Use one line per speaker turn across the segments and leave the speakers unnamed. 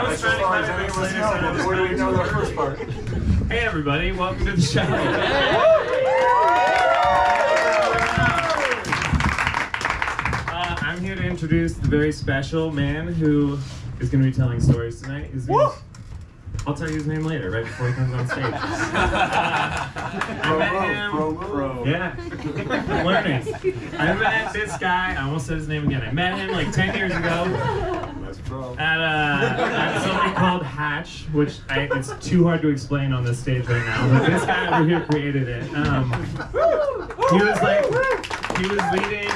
I was trying to kind of explain this before we know the first part. Hey everybody, welcome to the show. I'm here to introduce the very special man who is going to be telling stories tonight. I'll tell you his name later, right before he comes on stage. I met him. Yeah, I'm learning. I met this guy. I almost said his name again. I met him like 10 years ago at something called Hatch, which it's too hard to explain on this stage right now. But this guy over here created it. He was leading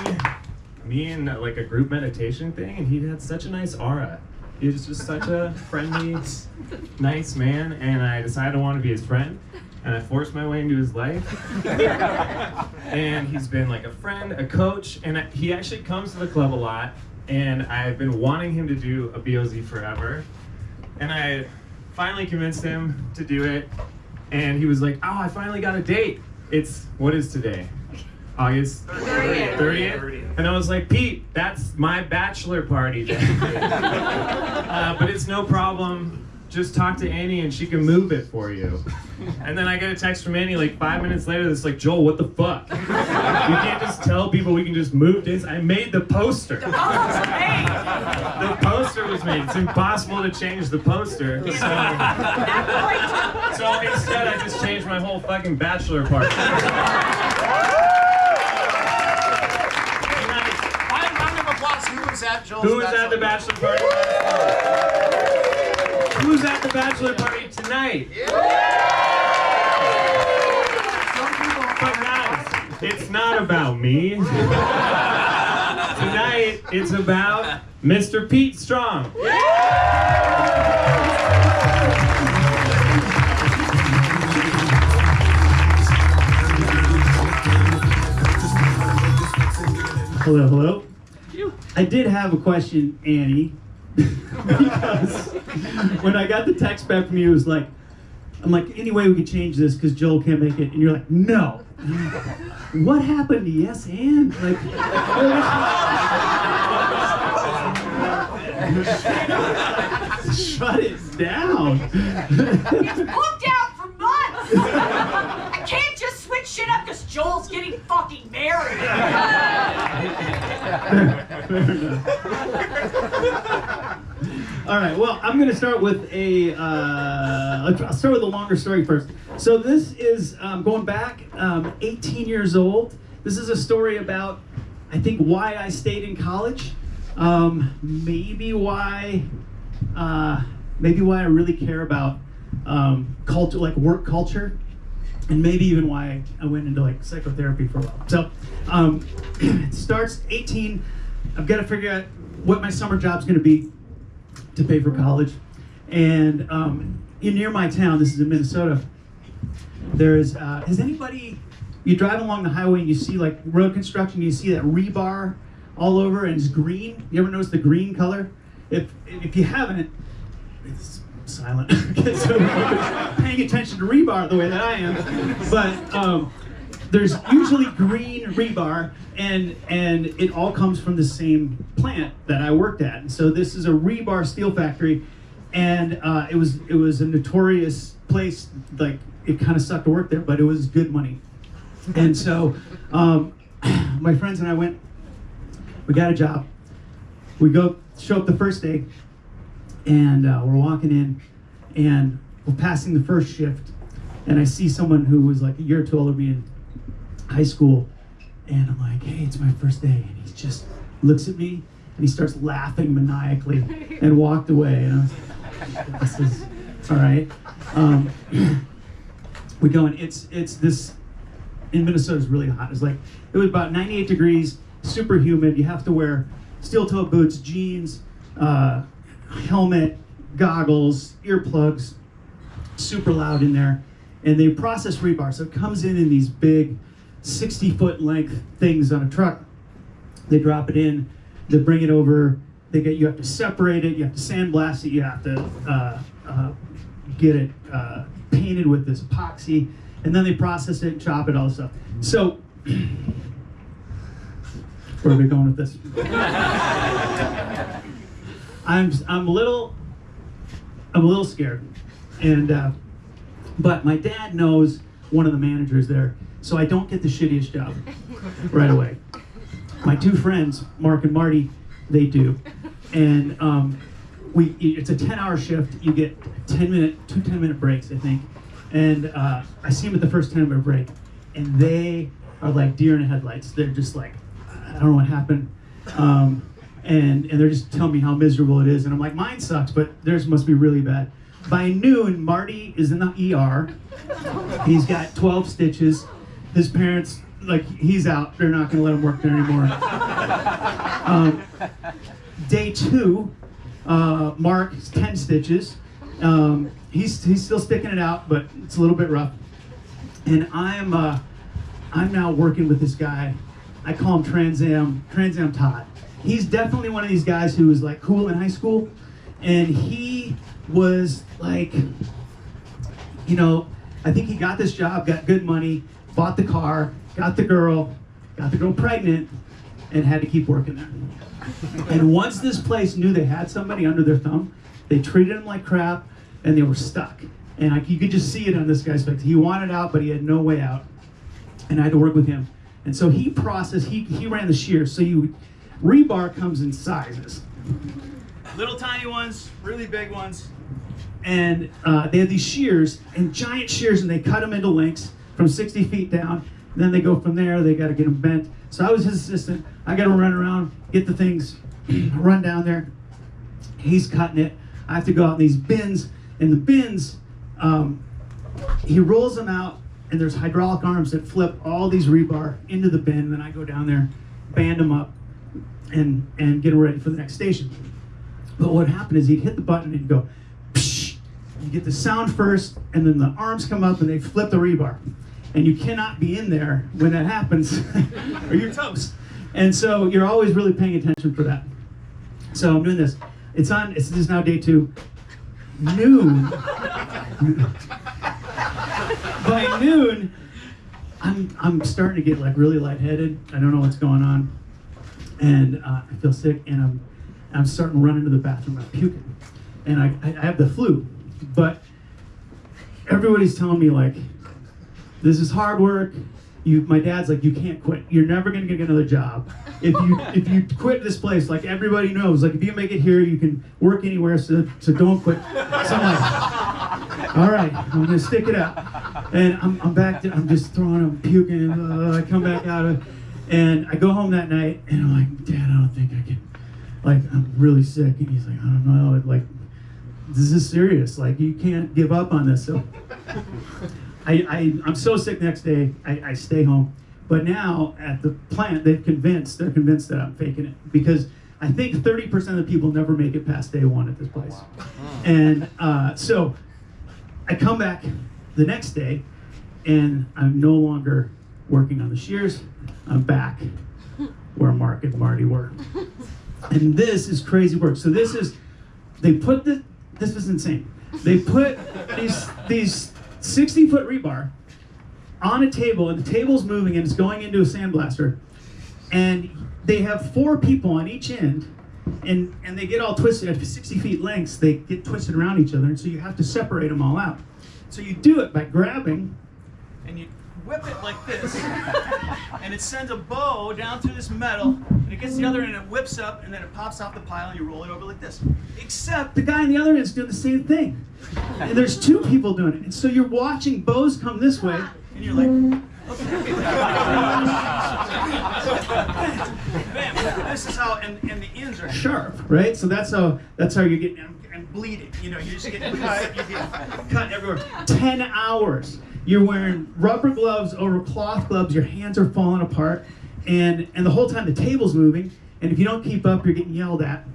me in like a group meditation thing, and he had such a nice aura. He was just such a friendly, nice man, and I decided I wanted to be his friend, and I forced my way into his life. And he's been like a friend, a coach, and he actually comes to the club a lot, and I've been wanting him to do a BOZ forever. And I finally convinced him to do it, and he was like, oh, I finally got a date. What is today? August 30th? And I was like, Pete, that's my bachelor party then. But it's no problem. Just talk to Annie and she can move it for you. And then I get a text from Annie like 5 minutes later that's like, Joel, what the fuck? You can't just tell people we can just move this. I made the poster. The poster was made. The poster was made. It's impossible to change the poster. So instead I just changed my whole fucking bachelor party. Who was at the bachelor party? Who's at the bachelor party tonight? But guys, it's not about me. Tonight, it's about Mr. Pete Strong.
Hello, hello. I did have a question, Annie, because when I got the text back from you, it was like, I'm like, any way we could change this because Joel can't make it, and you're like, no. What happened to Yes and? Like, shut it down.
It's booked out for months. I can't just switch shit up because Joel's getting fucking married.
All right, well, I'm going to start with I'll start with a longer story first. So this is going back 18 years old. This is a story about, I think, why I stayed in college, maybe why I really care about culture, like work culture, and maybe even why I went into like psychotherapy for a while. So it starts 18. I've got to figure out what my summer job's going to be to pay for college. And near my town, this is in Minnesota, there's, has anybody, you drive along the highway and you see like road construction, you see that rebar all over and it's green. You ever notice the green color? If you haven't, it's silent. So paying attention to rebar the way that I am. But there's usually green rebar, and it all comes from the same plant that I worked at. And so this is a rebar steel factory, and it was a notorious place. Like, it kind of sucked to work there, but it was good money. And so my friends and I went. We got a job. We show up the first day, and we're walking in, and we're passing the first shift, and I see someone who was like a year or two older than me in high school, and I'm like, hey, it's my first day, and he just looks at me, and he starts laughing maniacally, and walked away, and I was like, this is, all right. We go, and it's this, in Minnesota, it's really hot. It was about 98 degrees, super humid. You have to wear steel-toe boots, jeans, helmet, goggles, earplugs, super loud in there. And they process rebar, so it comes in these big 60-foot length things on a truck. They drop it in, they bring it over, you have to separate it, you have to sandblast it, you have to get it painted with this epoxy, and then they process it, chop it, all this stuff. So, where are we going with this? I'm a little I'm a little scared. And but my dad knows one of the managers there, so I don't get the shittiest job right away. My two friends, Mark and Marty, they do. And it's a 10-hour shift. You get 2 10-minute breaks, I think. And I see them at the first 10-minute break, and they are like deer in the headlights. They're just like, I don't know what happened. And they're just telling me how miserable it is. And I'm like, mine sucks, but theirs must be really bad. By noon, Marty is in the ER. He's got 12 stitches. His parents, like, he's out. They're not going to let him work there anymore. Day 2, Mark is 10 stitches. He's still sticking it out, but it's a little bit rough. And I'm now working with this guy. I call him Trans Am Todd. He's definitely one of these guys who was like cool in high school, and he was like, you know, I think he got this job, got good money, bought the car, got the girl pregnant, and had to keep working there. And once this place knew they had somebody under their thumb, they treated him like crap, and they were stuck. And you could just see it on this guy's face. He wanted out, but he had no way out, and I had to work with him. And so he ran the shears. So rebar comes in sizes. Little tiny ones, really big ones. And they had these shears, and giant shears, and they cut them into lengths from 60 feet down. And then they go from there, they got to get them bent. So I was his assistant. I got to run around, get the things, run down there. He's cutting it. I have to go out in these bins. And the bins, he rolls them out, and there's hydraulic arms that flip all these rebar into the bin. And then I go down there, band them up, and get them ready for the next station. But what happened is he'd hit the button and he'd go, psh! You get the sound first, and then the arms come up and they flip the rebar. And you cannot be in there when that happens, or you're toast. And so you're always really paying attention for that. So I'm doing this. This is now day 2. Noon. By noon, I'm starting to get like really lightheaded. I don't know what's going on, and I feel sick, and I'm starting to run into the bathroom. I'm puking, and I have the flu. But everybody's telling me like, this is hard work. My dad's like, you can't quit. You're never gonna get another job. If you quit this place, like everybody knows, like if you make it here, you can work anywhere. So don't quit. So I'm like, all right, I'm gonna stick it out. And I'm back. I'm just I'm puking. I come back out of, and I go home that night, and I'm like, Dad, I don't think I can. Like, I'm really sick. And he's like, I don't know. Like, this is serious. Like, you can't give up on this. So I'm so sick next day, I stay home. But now at the plant, they're convinced that I'm faking it, because I think 30% of the people never make it past day 1 at this place. And so I come back the next day, and I'm no longer working on the shears. I'm back where Mark and Marty were. And this is crazy work. So this is insane. They put these 60-foot rebar on a table, and the table's moving, and it's going into a sandblaster. And they have 4 people on each end, and they get all twisted. At 60 feet lengths, they get twisted around each other, and so you have to separate them all out. So you do it by grabbing, and you whip it like this, and it sends a bow down through this metal, and it gets the other end, and it whips up, and then it pops off the pile, and you roll it over like this. Except the guy on the other end is doing the same thing. And there's 2 people doing it. And so you're watching bows come this way, and you're like, okay. Bam. This is how, and the ends are sharp, right? So that's how you get, and bleeding. You know, you just get cut, you get cut everywhere. 10 hours. You're wearing rubber gloves over cloth gloves. Your hands are falling apart, and the whole time the table's moving. And if you don't keep up, you're getting yelled at.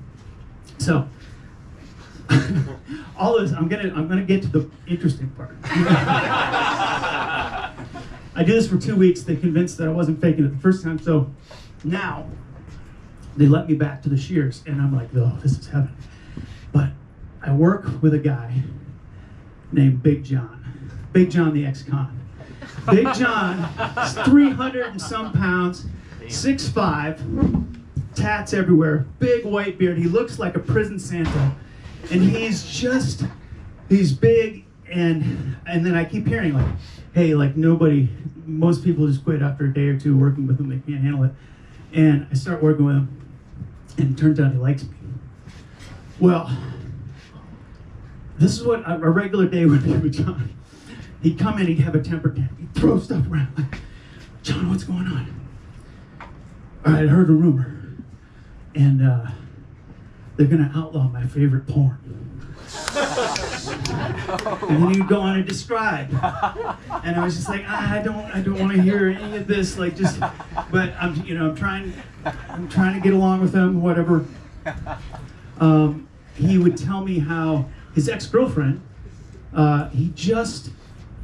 So all this, I'm gonna get to the interesting part. I did this for 2 weeks. They convinced that I wasn't faking it the first time. So now they let me back to the shears, and I'm like, oh, this is heaven. But I work with a guy named Big John. Big John the ex-con. Big John is 300 and some pounds, 6'5", tats everywhere, big white beard. He looks like a prison Santa. And he's just he's big, and then I keep hearing like, hey, like most people just quit after a day or two working with him. They can't handle it. And I start working with him, and it turns out he likes me. Well, this is what a regular day would be with John. He'd come in, he'd have a temper tantrum, he'd throw stuff around, like, John, what's going on? I had heard a rumor, and they're gonna outlaw my favorite porn. And then he'd go on and describe, and I was just like, I don't want to hear any of this, like but I'm trying to get along with him, whatever. He would tell me how his ex-girlfriend, he just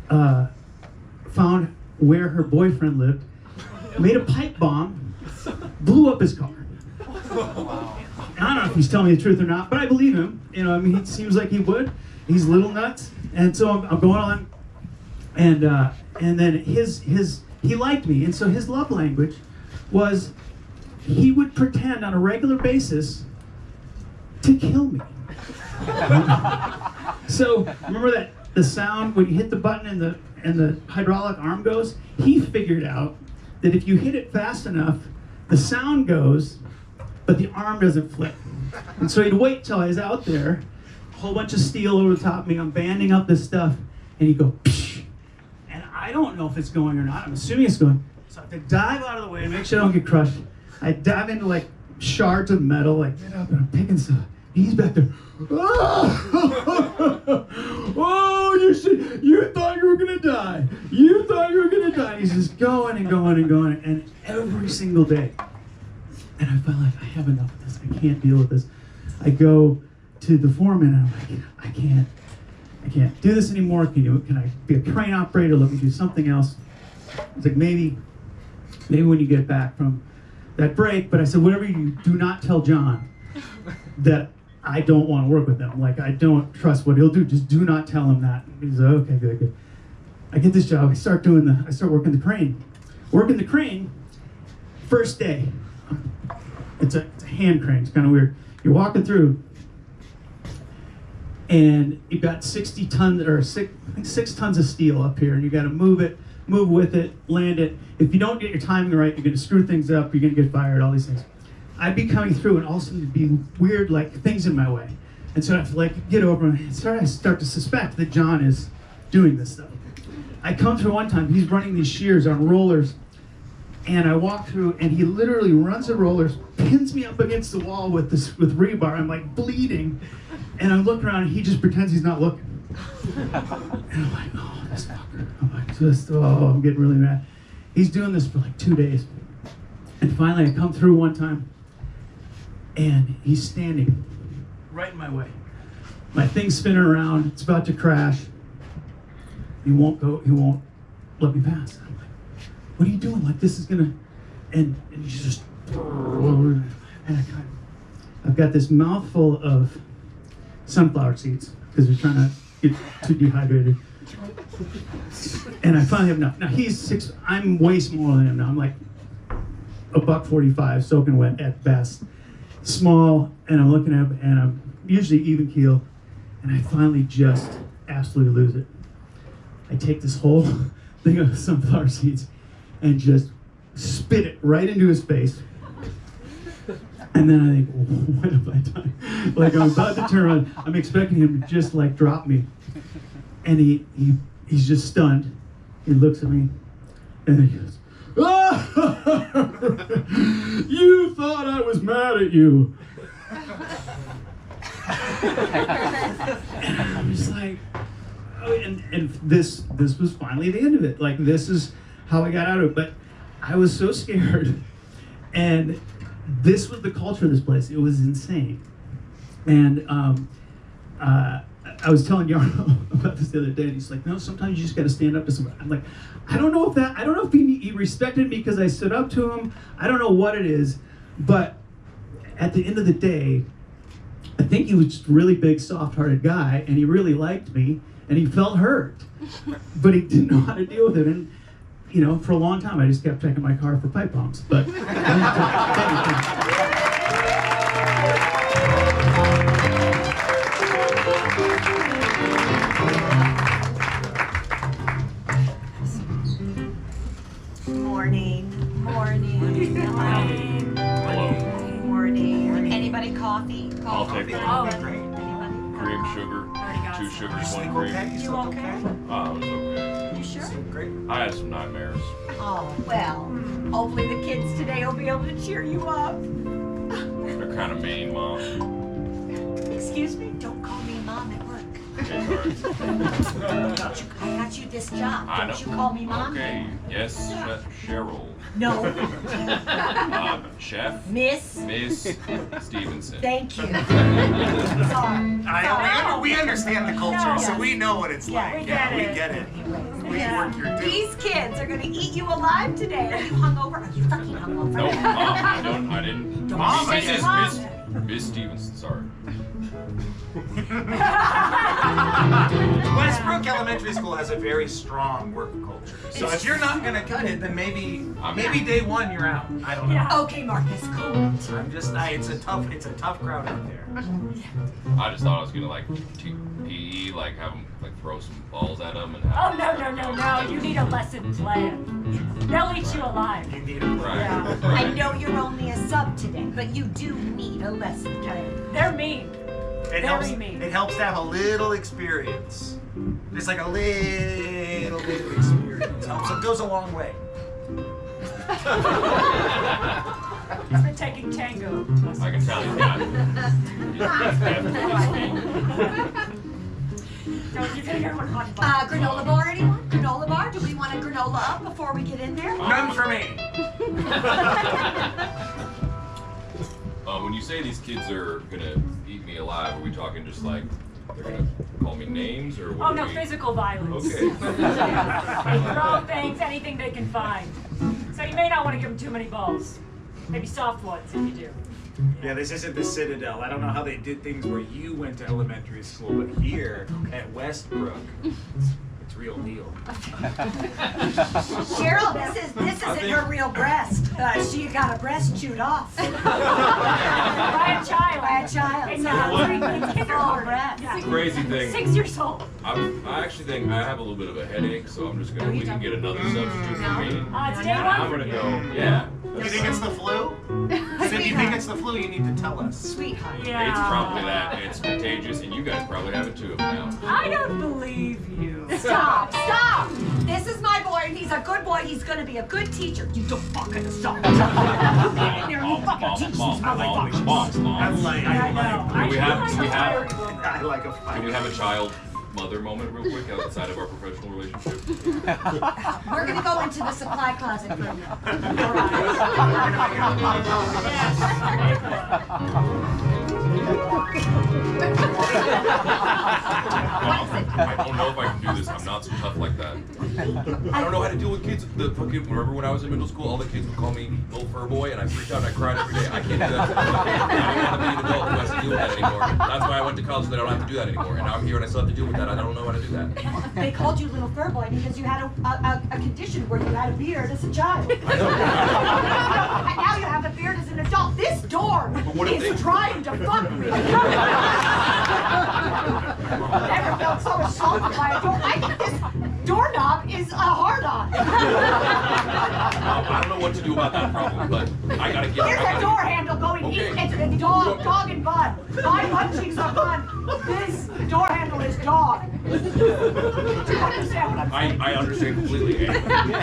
found where her boyfriend lived, made a pipe bomb, blew up his car. And I don't know if he's telling me the truth or not, but I believe him. He seems like he would. He's a little nuts, and so I'm going on, and then he liked me, and so his love language was he would pretend on a regular basis to kill me. So remember that the sound when you hit the button and the hydraulic arm goes? He figured out that if you hit it fast enough, the sound goes, but the arm doesn't flip. And so he'd wait till I was out there, a whole bunch of steel over the top of me, I'm banding up this stuff, and he'd go, psh, and I don't know if it's going or not. I'm assuming it's going. So I have to dive out of the way to make sure I don't get crushed. I dive into like shards of metal, like get up, and I'm picking stuff. He's back there. Oh, you thought you were gonna die. You thought you were gonna die. He's just going and going and going, and every single day. And I felt like I have enough of this. I can't deal with this. I go to the foreman and I'm like, I can't do this anymore. Can I be a crane operator? Let me do something else. It's like maybe when you get back from that break. But I said, whatever you do, not tell John that I don't want to work with him. Like I don't trust what he'll do. Just do not tell him that. He's like, okay, good. I get this job. I start working the crane. Working the crane. First day. It's a hand crane. It's kind of weird. You're walking through, and you've got 60 tons or 6 tons of steel up here, and you got to move with it, land it. If you don't get your timing right, you're going to screw things up. You're going to get fired. All these things. I'd be coming through, and all of a sudden there'd be weird things in my way, and so I have to get over and start to suspect that John is doing this stuff. I come through one time. He's running these shears on rollers. And I walk through, and he literally runs the rollers, pins me up against the wall with rebar. I'm like bleeding, and I'm looking around, and he just pretends he's not looking. And I'm like, oh, this fucker. I'm getting really mad. He's doing this for like 2 days, and finally I come through one time, and he's standing right in my way. My thing's spinning around. It's about to crash. He won't let me pass. What are you doing? Like this is gonna, and he's just, and I've got this mouthful of sunflower seeds because we're trying to get too dehydrated. And I finally have enough. Now he's 6. I'm way smaller than him now. I'm like $1.45, soaking wet at best. Small, and I'm looking at him, and I'm usually even keel, and I finally just absolutely lose it. I take this whole thing of sunflower seeds and just spit it right into his face. And then I think, what have I done? Like I'm about to turn around, I'm expecting him to just drop me. And he's just stunned. He looks at me and he goes, ah! You thought I was mad at you. And I'm just like, oh, and this was finally the end of it. Like this is how I got out of it, but I was so scared, and this was the culture of this place. It was insane, and I was telling Yarno about this the other day, and he's like, "No, sometimes you just got to stand up to somebody." I'm like, I don't know if he respected me because I stood up to him. I don't know what it is, but at the end of the day, I think he was just a really big, soft-hearted guy, and he really liked me, and he felt hurt, but he didn't know how to deal with it. And for a long time, I just kept checking my car for pipe bombs. But
2 sugars, 1
Sleep
cream.
okay?
You okay?
Oh, it was okay.
You sure?
Sleep great.
I had some nightmares.
Oh, well, hopefully the kids today will be able to cheer you up.
They're kind of mean, Mom.
Excuse me? Don't call me mom at work.
Okay, sorry.
I got you this job.
I know.
Don't you call me mom?
Okay, yes, Cheryl.
No.
Chef,
Miss.
Miss Stevenson.
Thank you. Sorry.
We understand the culture,
No.
so we know what it's
Yeah,
like.
we get
we
it.
get it. We
Yeah.
work your dues.
These kids are gonna eat you alive today. Are you hungover? Are you fucking hungover?
No, Mom, I didn't.
Mom,
Miss,
say Mom.
Miss Stevenson, sorry.
Westbrook Elementary School has a very strong work culture. So if you're not gonna cut it, then maybe day 1 you're out. I don't know.
Okay, Marcus, cool.
It's a tough crowd out there.
I just thought I was gonna like PE, like have them like throw some balls at them and
Oh,
have
no. You need a lesson plan. They'll eat you alive.
You need a
Right.
Yeah.
I
Right.
know you're only a sub today, but you do need a lesson plan.
They're mean.
It
Very mean.
helps to have a little experience. Just like a little bit of experience. Helps. It goes a long way.
He's been taking tango.
I can tell you that. He's definitely
Don't you think everyone hot
Granola bar, anyone? Granola bar? Do we want a granola up before we get in there?
None for me.
When you say these kids are gonna eat me alive, are we talking just like they're gonna call me names or what?
Oh, no, physical violence.
Okay.
Throw things, anything they can find. So you may not want to give them too many balls. Maybe soft ones if you do.
Yeah, this isn't the Citadel. I don't know how they did things where you went to elementary school, but here at Westbrook, it's real deal.
Cheryl, this isn't her real breast. She got a breast chewed off
By a child.
by a child.
It's
So
not
it's
it's
full
kindergarten.
breast.
Yeah.
Crazy thing.
6 years old.
I actually think I have a little bit of a headache, so I'm just gonna. We can get another substitute for me.
It's day
I'm
1 for
gonna
you.
go. Yeah.
You think it's the flu? If you think it's the flu, you need to tell us.
Sweetheart.
Yeah.
It's probably that. It's contagious, and you guys probably have it too now.
I don't believe you.
Stop! Stop! This is my boy, and he's a good boy. He's gonna be a good teacher. You don't fucking stop. Get in there and you fucking teach these motherfuckers.
I like
I know.
Do we have
I
I like a
Can
fight.
we have a child mother moment real quick outside of our professional relationship?
We're gonna go into the supply closet for a minute.
I don't know if I can do this. I'm not so tough like that. I don't know how to deal with kids. Remember when I was in middle school, all the kids would call me little fur boy, and I freaked out and I cried every day. I can't do that. I don't want to be an adult who has to deal with that anymore. That's why I went to college, so that I don't have to do that anymore. And now I'm here and I still have to deal with that. I don't know how to do that.
They called you little fur boy because you had a condition where you had a beard as a child. And now you have a beard as an adult. This door
what if
is
they-
trying to fuck me. Never felt so assaulted by a door. I think this doorknob is a hard-on.
I don't know what to do about that problem, but I gotta get.
Here's a door handle going
Okay.
into the dog and bun. My butt cheeks are bun. This door handle is dog. Do you understand what I'm saying?
I understand completely.
You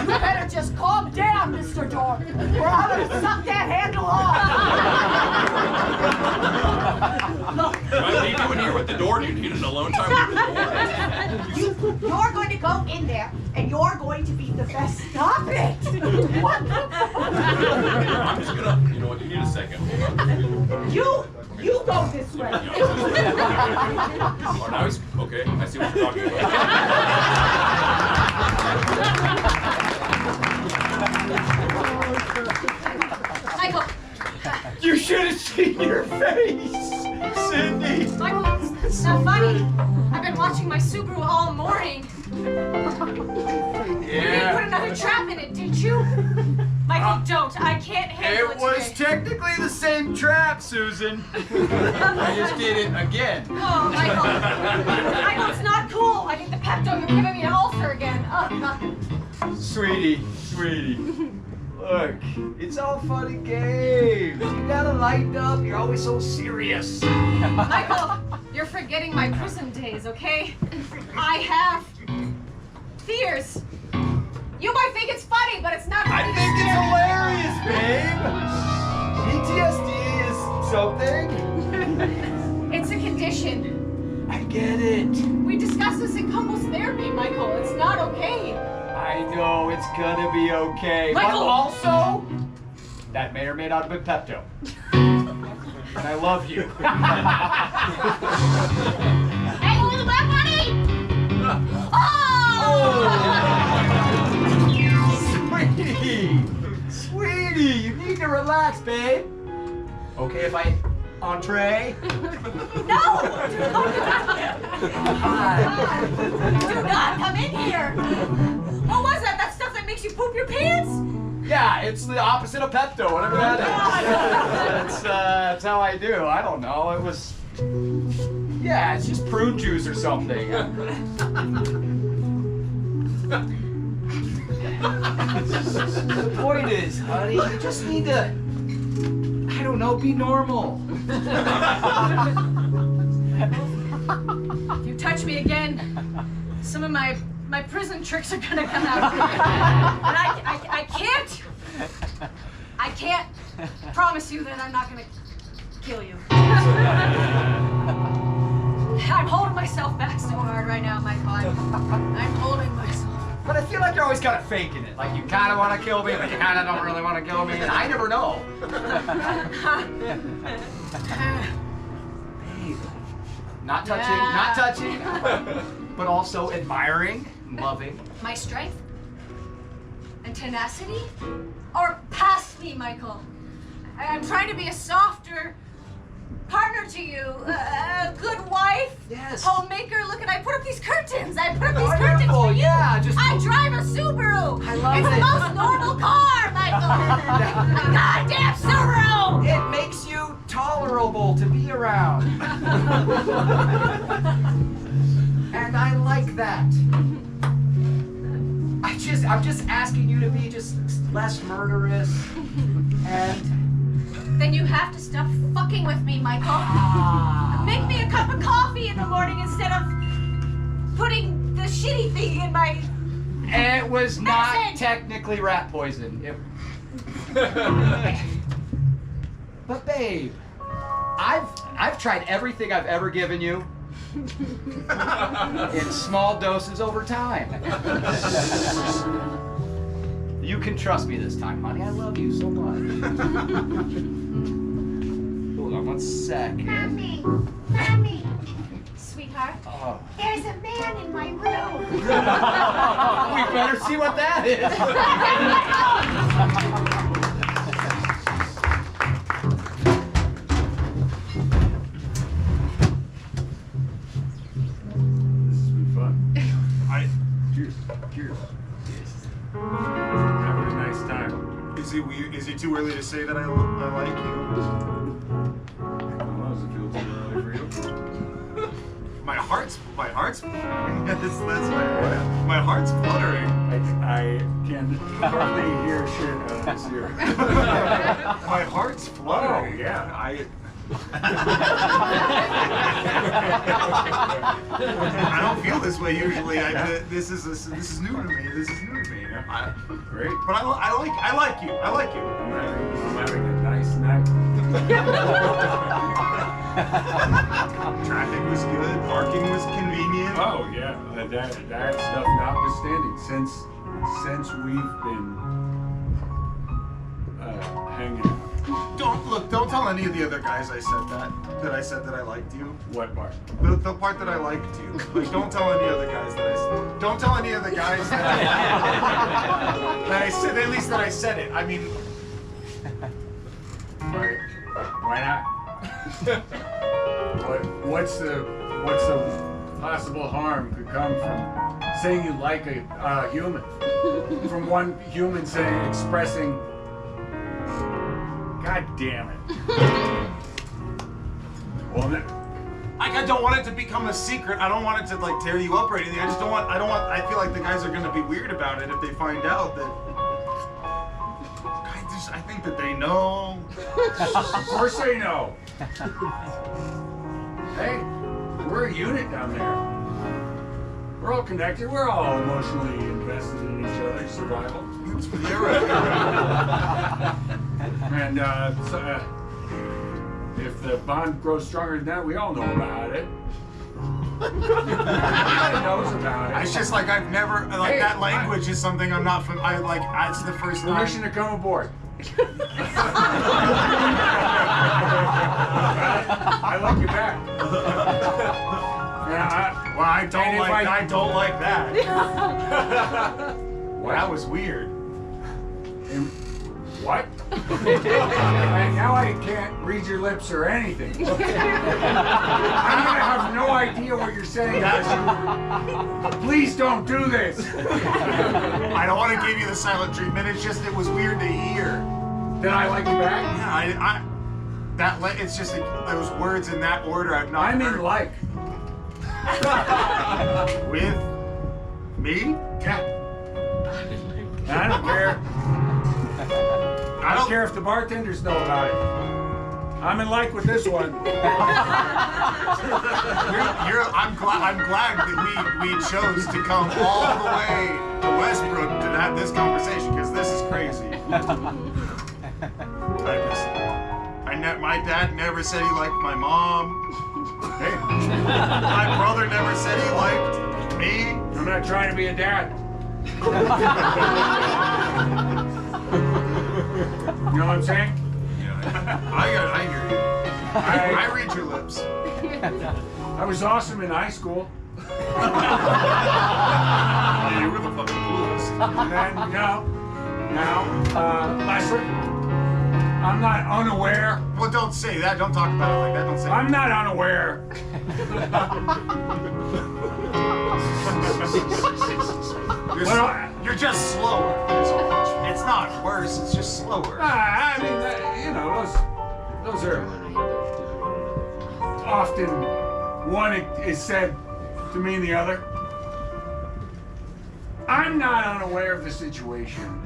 better just calm down, Mr. Door, or I'm gonna suck that handle off. Look,
If I leave you in here with the door, do you need an alone time with the door?
you're going to go in there, and you're going to be the best. Stop it! What the
I'm just gonna. You know what? You need a second. Hold on.
You go this way.
Oh, now he's okay. I see what you're talking about.
Michael,
You should have seen your face, Cindy.
Michael, it's not funny. I've been watching my Subaru all morning. You didn't put another trap in it, did you? Michael, don't. I can't handle it
It was
today.
technically the same trap, Susan. I just did it again.
Oh, Michael. Michael, it's not cool. I think the Pepto, you're giving me an ulcer again.
Sweetie. Look, it's all fun and games. You gotta lighten up. You're always so serious.
Michael, you're forgetting forgetting my prison days, okay? I have fears. You might think it's funny, but it's not
I
funny.
think it's hilarious, babe. PTSD is something.
It's a condition.
I get it.
We discussed this in couples therapy, Michael. It's not okay.
I know it's gonna be okay.
Michael!
But also, that may or may not have been Pepto. And I love you.
Hey, hold the back, buddy!
Sweetie, you need to relax, babe. Okay, if I entree.
No! Do not come in here! What was that? That stuff that makes you poop your pants?
Yeah, it's the opposite of Pepto, whatever that is. That's how I do. I don't know. It was. Yeah, it's just prune juice or something. The point is, honey, you just need to. I don't know, be normal.
If you touch me again, some of my prison tricks are gonna come out. And I can't promise you that I'm not gonna kill you. I'm holding myself back so hard right now, Michael. I'm holding myself.
But I feel like you're always kind of faking it. Like you kind of want to kill me, but you kind of don't really want to kill me. And I never know. Babe. Not touching, but also admiring, loving.
My strength and tenacity are past me, Michael. I'm trying to be a softer partner to you, a good wife,
Yes.
homemaker. Look, and I put up these curtains. I put up these curtains
Wonderful,
for you.
yeah, just-
I drive a Subaru.
I love
it's
it.
the most normal car, Michael. A goddamn Subaru.
It makes you tolerable to be around. And I like that. I'm just asking you to be just less murderous and
Then you have to stop fucking with me, Michael. Make me a cup of coffee in the morning instead of putting the shitty thing in my...
it was not
Medicine.
technically rat poison. But babe, I've tried everything I've ever given you in small doses over time. You can trust me this time, honey. I love you so much. Hold on one second.
Mommy,
Sweetheart.
Oh.
there's a man in my room.
We better see what that is.
This has been fun. Cheers. Cheers. Having a nice time.
Is it weird? Is it too early to say that I like you?
I don't know, does it feel too early for you?
My heart's my heart's fluttering.
I can hardly hear shit out of this here.
My heart's fluttering.
Oh, yeah.
I don't feel this way usually. This is new to me. This is new to me.
Great.
But I like you. I like you.
I'm having a nice night.
Traffic was good. Parking was convenient.
Oh yeah, that stuff notwithstanding, since we've been hanging out.
Don't tell any of the other guys I said that I liked you.
What part?
The part that I liked you. Like, don't tell any other guys don't tell any of the guys that I said, at least that I said it. I mean,
Why not? What's the possible harm could come from saying you like a human? From one human expressing, God damn it. Well,
I don't want it to become a secret. I don't want it to like tear you up or anything. I feel like the guys are gonna be weird about it if they find out that. I think that they know.
of course they know. Hey, We're a unit down there. We're all connected. We're all emotionally invested in each other's survival.
You're right.
And if the bond grows stronger than that, we all know about it. Everybody knows about it.
It's just like I've never like
Hey,
that language is something I'm not from. I like. It's the first time.
Permission to come aboard. I like you back. Yeah,
Well, I don't
And if
like.
I-
I don't like that.
what?
That was weird.
What? Now I can't read your lips or anything. I have no idea what you're saying. Please don't do this.
I don't want to give you the silent treatment. It's just it was weird to hear.
Did I like you back?
Yeah, it's just those words in that order I've not
I'm
heard.
in like.
With me?
Yeah. I don't care. I don't care if the bartenders know about it. I'm in like with this one.
I'm glad that we chose to come all the way to Westbrook to have this conversation because this is crazy. My dad never said he liked my mom. Hey, my brother never said he liked me.
I'm not trying to be a dad. You know what I'm saying?
I hear you. I read your lips.
I was awesome in high school.
Yeah, you were the fucking coolest.
And then, Lester, I'm not unaware.
Well, don't say that. Don't talk about it like that. Don't say
I'm not unaware.
You're just slower. It's not worse. It's just slower.
I mean, those are often one is said to mean the other. I'm not unaware of the situation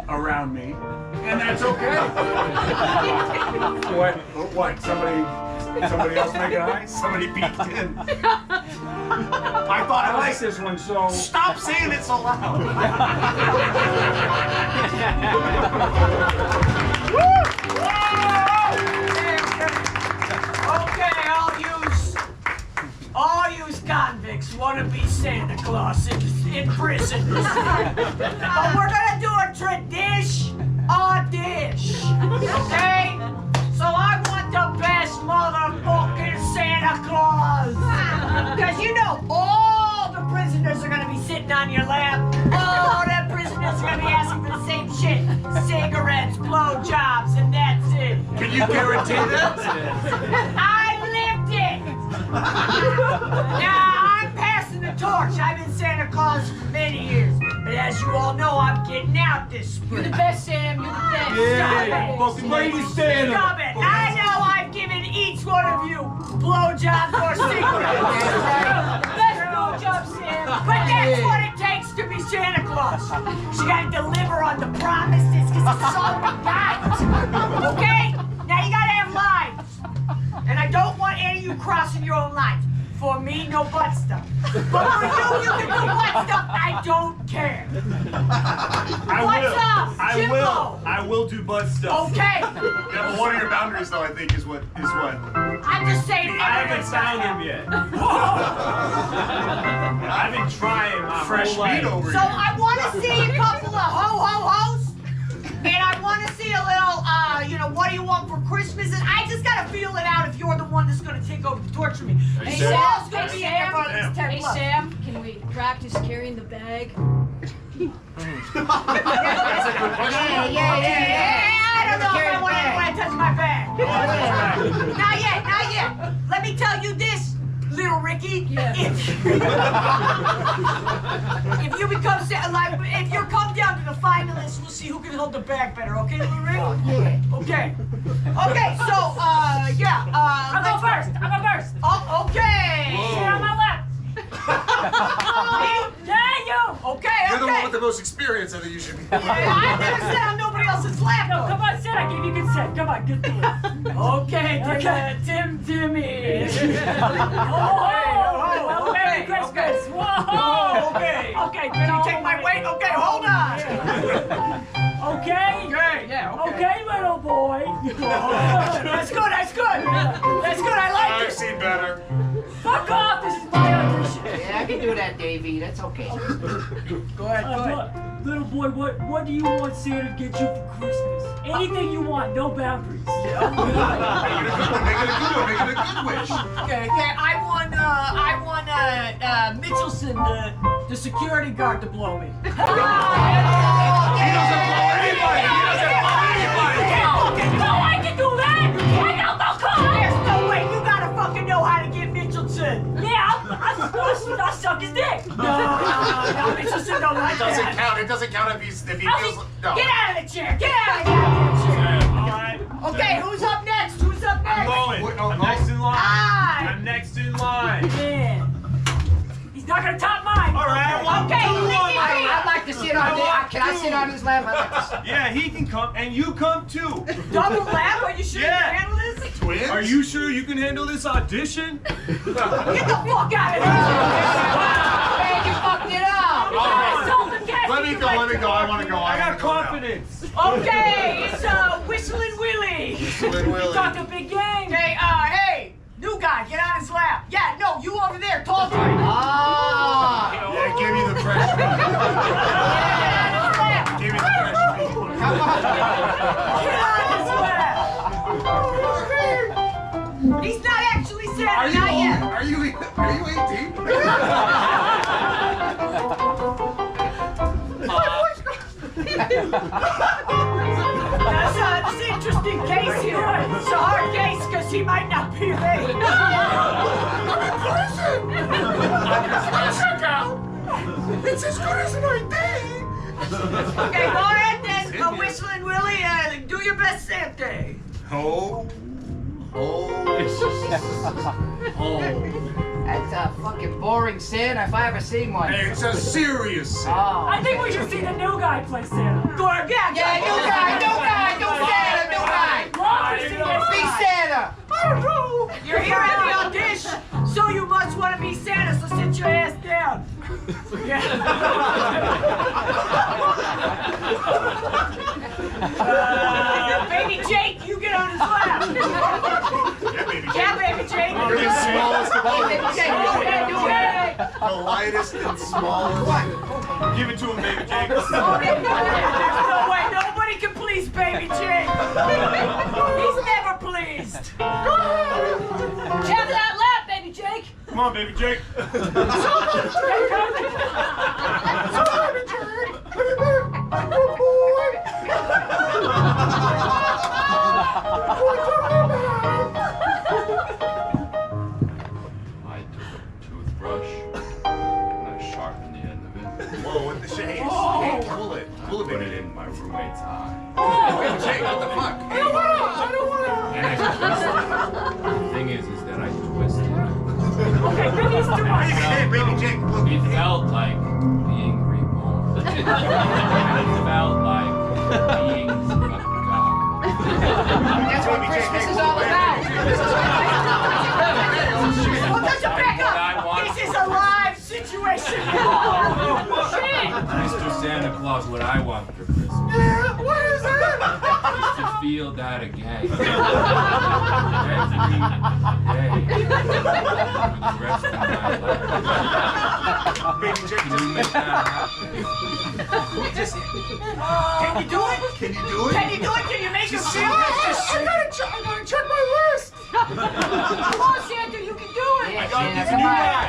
around me, and that's okay. What? Somebody else making eyes?
Somebody peeked in. I thought
I like this one, so
Stop saying it so loud.
Okay, all yous convicts want to be Santa Claus in prison. But we're gonna do a dish, okay? So I want the best motherfucking Santa Claus. Because you know all the prisoners are gonna be sitting on your lap. All the prisoners are gonna be asking for the same shit. Cigarettes, blowjobs, and that's it.
Can you guarantee that?
I lived it! Now, I'm passing the torch. I've been Santa Claus for many years. But as you all know, I'm getting out this spring.
You're the best, Sam. You're the best.
Fucking lady Santa. Stop it. I know I've given each one of you blowjobs or cigarettes. Best blowjob, Sam. But that's what it takes to be Santa Claus. You gotta deliver on the promises, because it's all we got. Okay? Now you gotta have lines. And I don't want any of you crossing your own lines. For me, no butt stuff. But for you can do butt stuff. I don't care. What's up, Jimbo?
I will do butt stuff.
Okay.
Yeah, but one of your boundaries, though, I think, is what.
I'm just saying.
I haven't found him yet. I've been trying my
Fresh
whole life.
meat over
So
here.
I want to see a couple of ho-ho-hos. And I want to see a little, what do you want for Christmas? And I just got to feel it out if you're the one that's going to take over the torch from me.
Hey,
Who's
Sam.
going to be in there for this 10
Hey,
plus?
Sam, can we practice carrying the bag?
Yeah, I don't know if I want anyone to touch my bag. Not yet. Let me tell you this, little Ricky.
Yeah.
If you become, if you come down to the finalists, we'll see who can hold the bag better, okay, little Rick? Yeah. Okay, so,
I'll go first.
Oh, okay.
Sit on my lap. Yeah, you.
Okay,
You're the one with the most experience. I think you should be.
I never sat on nobody else's lap.
No, come on, sit. I gave you consent. Come on, get through it.
Okay, Timmy.
Well, Merry Christmas. Whoa.
Okay.
Okay,
Can you take my weight? Okay, hold on.
Okay?
Okay, yeah,
Okay, little boy.
That's good. That's good. I like
I've
it.
seen better.
Fuck off. This is my audition.
Yeah, I can do that, Davey. That's okay.
Go ahead.
Little boy, what do you want Santa to get you for Christmas? Anything you want, no boundaries.
Make it a good one. Make it a good one. Make it a good wish.
Okay. I want Mitchelson, the security guard, to blow me.
He doesn't blow anybody. He doesn't blow anybody.
No, I can do that. I got the car.
There's no way. You gotta fucking know how to get Mitchelson.
Yeah, I'll suck his dick.
No, Mitchelson don't like
It doesn't
that.
count. It doesn't count if he feels. No.
Get out of the chair. Get out of the chair. Okay, who's up next?
I'm going.
Wait, no,
I'm
no.
next in line.
Aye.
I'm next in line.
Man, he's not gonna top mine.
All right.
Okay,
I'd like to sit on this. Can I sit on his lap? I'd like to sit.
Yeah, he can come, and you come too.
double lap? Are you sure you
Yeah.
can handle this?
Twins?
Are you sure you can handle this audition?
Get the fuck out of here!
Man, you fucked it up.
Let me go. I want to go.
I got confidence.
Okay, it's Whistling Willie.
Whistling Willie.
Talk a big game. Hey, new guy, get on his lap. Yeah, no, you over there, talk to him.
Ah.
Yeah, give me the pressure.
Get on his lap.
Give me the pressure.
Come on.
Get on his lap. He's not actually Santa, not yet.
Are you 18?
That's an interesting case here. It's a hard case because he might not be of age.
It's as good as an ID.
Okay, go ahead then, Whistling Willie, do your best Santa.
Oh.
That's a fucking boring Santa if I ever seen one.
It's a serious sin.
Oh.
I think we should see the new guy play Santa.
Go ahead,
Yeah, new guy.
Love to see this
Be
guy.
Santa.
You're here at the audition, so you must want to be Santa, so sit your ass down. Baby Jake, you get on his lap. Yeah, baby Jake.
You're the smallest of all.
Baby Jake, do it.
The lightest and smallest.
Give it to him, baby Jake.
There's no way nobody can please baby Jake. He's never pleased. Have that lap, baby Jake.
Come on, baby Jake.
I took a toothbrush and I sharpened the end of it.
Whoa, with the shades.
Oh.
Hey, pull it. Pull it,
Put
baby.
it in my roommate's eye.
Hey, Jake, what the fuck? I don't wanna.
And I twisted it. The thing is that I twisted it.
Okay, maybe it's too much.
Hey, baby Jake, look.
It felt like being reborn. And it felt like being a god.
That's what Christmas is all about.
Well, just to back
What I
up.
want.
This is a live situation. Shit.
Mr. Santa Claus, what I want for Christmas
Yeah, what is that?
is to feel that again. Every day. For the rest of my life.
Baby Jake,
Can you make that happen?
Can you do it?
can you do it?
Can you do it? Can you make him feel
I gotta check my list.
Come on, Santa, you can do it.
Yeah,
got
Santa,
this
come
new
on.
guy.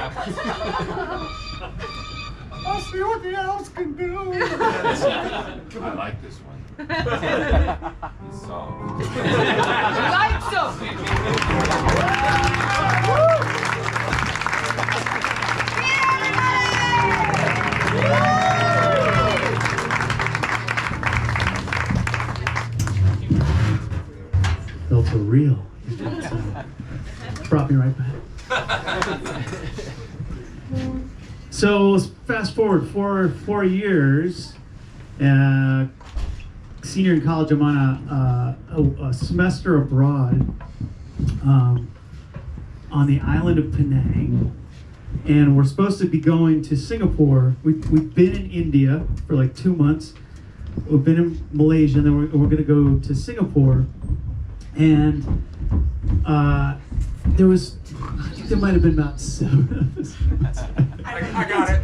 I'll see what the elves can do.
I like this one. It's soft.
Lights up.
Felt so real. Brought me right back. So let's fast forward four years. Senior in college, I'm on a semester abroad on the island of Penang, and we're supposed to be going to Singapore. We've been in India for like 2 months. We've been in Malaysia, and then we're going to go to Singapore. And there might have been about 7 of us.
I got it.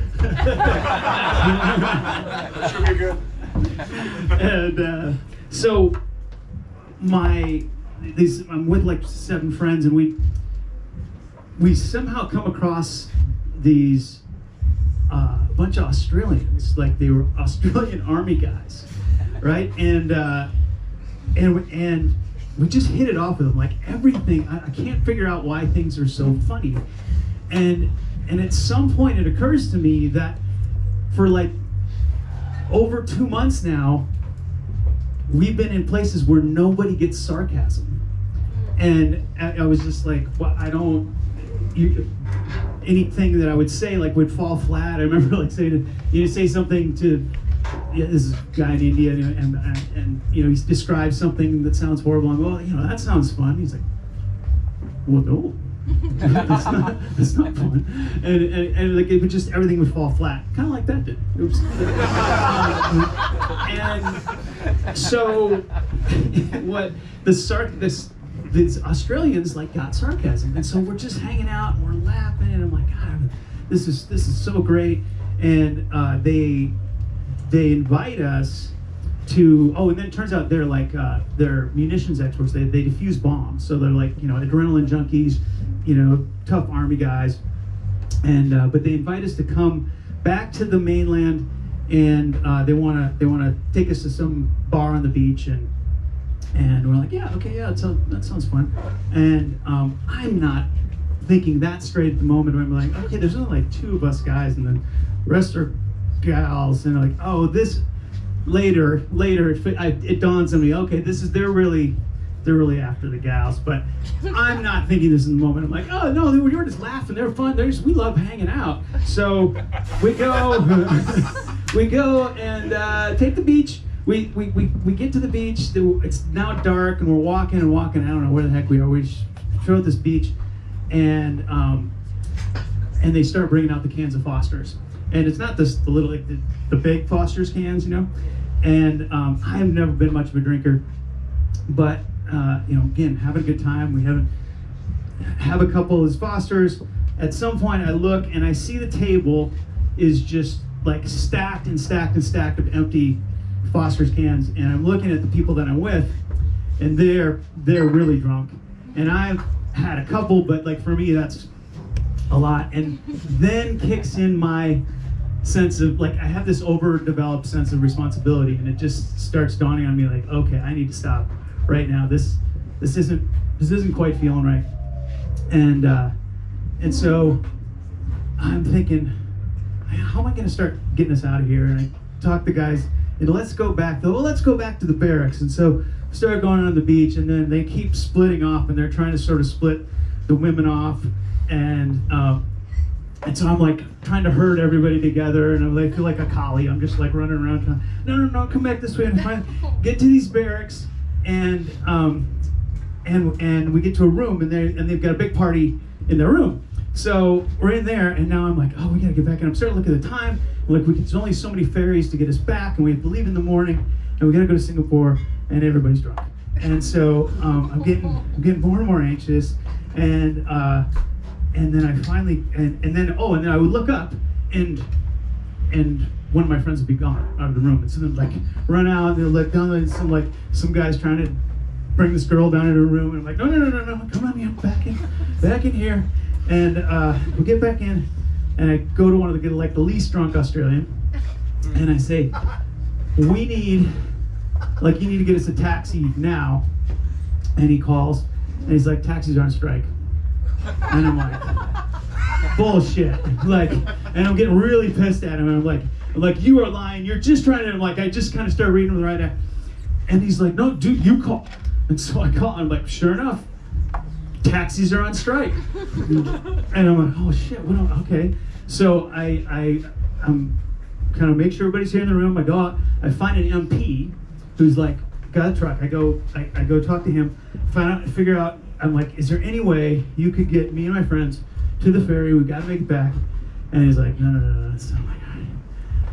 Should be good.
And so I'm with like 7 friends, and we somehow come across these bunch of Australians, like they were Australian army guys, right? And we just hit it off with them, like everything. I can't figure out why things are so funny, and at some point it occurs to me that for like over 2 months now, we've been in places where nobody gets sarcasm. And I was just like, well, anything that I would say like would fall flat. I remember like saying, say something to this guy in India, and he describes something that sounds horrible. I'm like, well, that sounds fun. He's like, well, no. that's not fun, and like it would just everything would fall flat, kind of like that did. Oops. And so, what these Australians like got sarcasm, and so we're just hanging out and we're laughing, and I'm like, God, this is so great, and they invite us to, and then it turns out they're like they're munitions experts. They defuse bombs, so they're like adrenaline junkies, tough army guys, and but they invite us to come back to the mainland, and they want to take us to some bar on the beach, and we're like, yeah, okay, yeah, that sounds fun, and I'm not thinking that straight at the moment. I'm like, okay, there's only like 2 of us guys, and then the rest are gals, and they're like, oh, this. Later, it dawns on me. Okay, they're really after the gals, but I'm not thinking this in the moment. I'm like, oh no, we were just laughing. They're fun. We love hanging out. So we go, and take the beach. We get to the beach. It's now dark, and we're walking. I don't know where the heck we are. We show at this beach, and they start bringing out the cans of Foster's. And it's not the little, like the big Foster's cans, And I've never been much of a drinker, but again, having a good time. We have a couple of these Foster's. At some point, I look and I see the table is just like stacked and stacked and stacked of empty Foster's cans, and I'm looking at the people that I'm with, and they're really drunk, and I've had a couple, but like for me, that's a lot. And then kicks in my sense of like I have this overdeveloped sense of responsibility, and it just starts dawning on me like, okay, I need to stop right now. This isn't quite feeling right, and so I'm thinking, how am I going to start getting us out of here? And I talk to the guys, and let's go back to the barracks. And so I started going on the beach, and then they keep splitting off, and they're trying to sort of split the women off, and so I'm like trying to herd everybody together, and I feel like a collie. I'm just like running around trying, no, come back this way, and finally get to these barracks, and we get to a room, and they've got a big party in their room. So we're in there, and now I'm like, oh, we gotta get back, and I'm starting to look at the time. I'm like, there's only so many ferries to get us back, and we have to leave in the morning, and we gotta go to Singapore, and everybody's drunk. And so I'm getting more and more anxious, and then I finally, and then I would look up, and one of my friends would be gone out of the room, and so then like run out, and they'll look down, and some guys trying to bring this girl down into a room, and I'm like, no, come on, back in here, and we get back in, and I go to one of the least drunk Australian, and I say, you need to get us a taxi now, and he calls, and he's like, taxis are on strike. And I'm like, bullshit. And I'm getting really pissed at him. And I'm like, you are lying. You're just trying to, I just kind of start reading him the right eye. And he's like, no, dude, you call. And so I call. I'm like, sure enough, taxis are on strike. And I'm like, oh shit, okay. So I kind of make sure everybody's here in the room. I go out, I find an MP who's like got a truck. I go talk to him, figure out. I'm like, is there any way you could get me and my friends to the ferry? We got to make it back. And he's like, no. So I'm like, all right,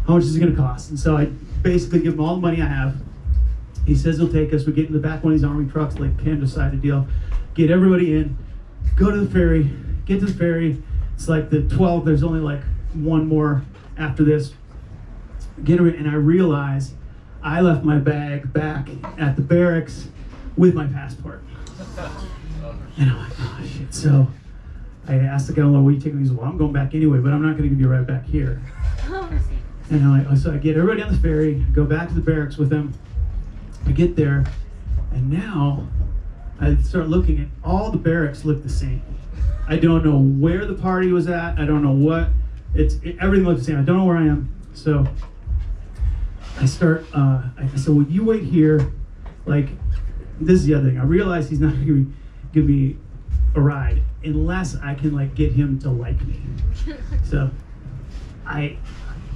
how much is it going to cost? And so I basically give him all the money I have. He says he'll take us. We get in the back of one of these army trucks, like canvas-sided deal. Get everybody in, go to the ferry, get to the ferry. It's like the 12, there's only like one more after this. And I realize I left my bag back at the barracks with my passport. And I'm like, oh shit. So I asked the guy, well, what are you taking? He said, well, I'm going back anyway, but I'm not going to give you a ride back here. And I'm like, so I get everybody on the ferry, go back to the barracks with them. I get there, and now I start looking at all the barracks look the same. I don't know where the party was at. I don't know what. Everything looks the same. I don't know where I am. So I start. I said, well, you wait here. Like, this is the other thing. I realize he's not going to give me a ride unless I can like get him to like me. So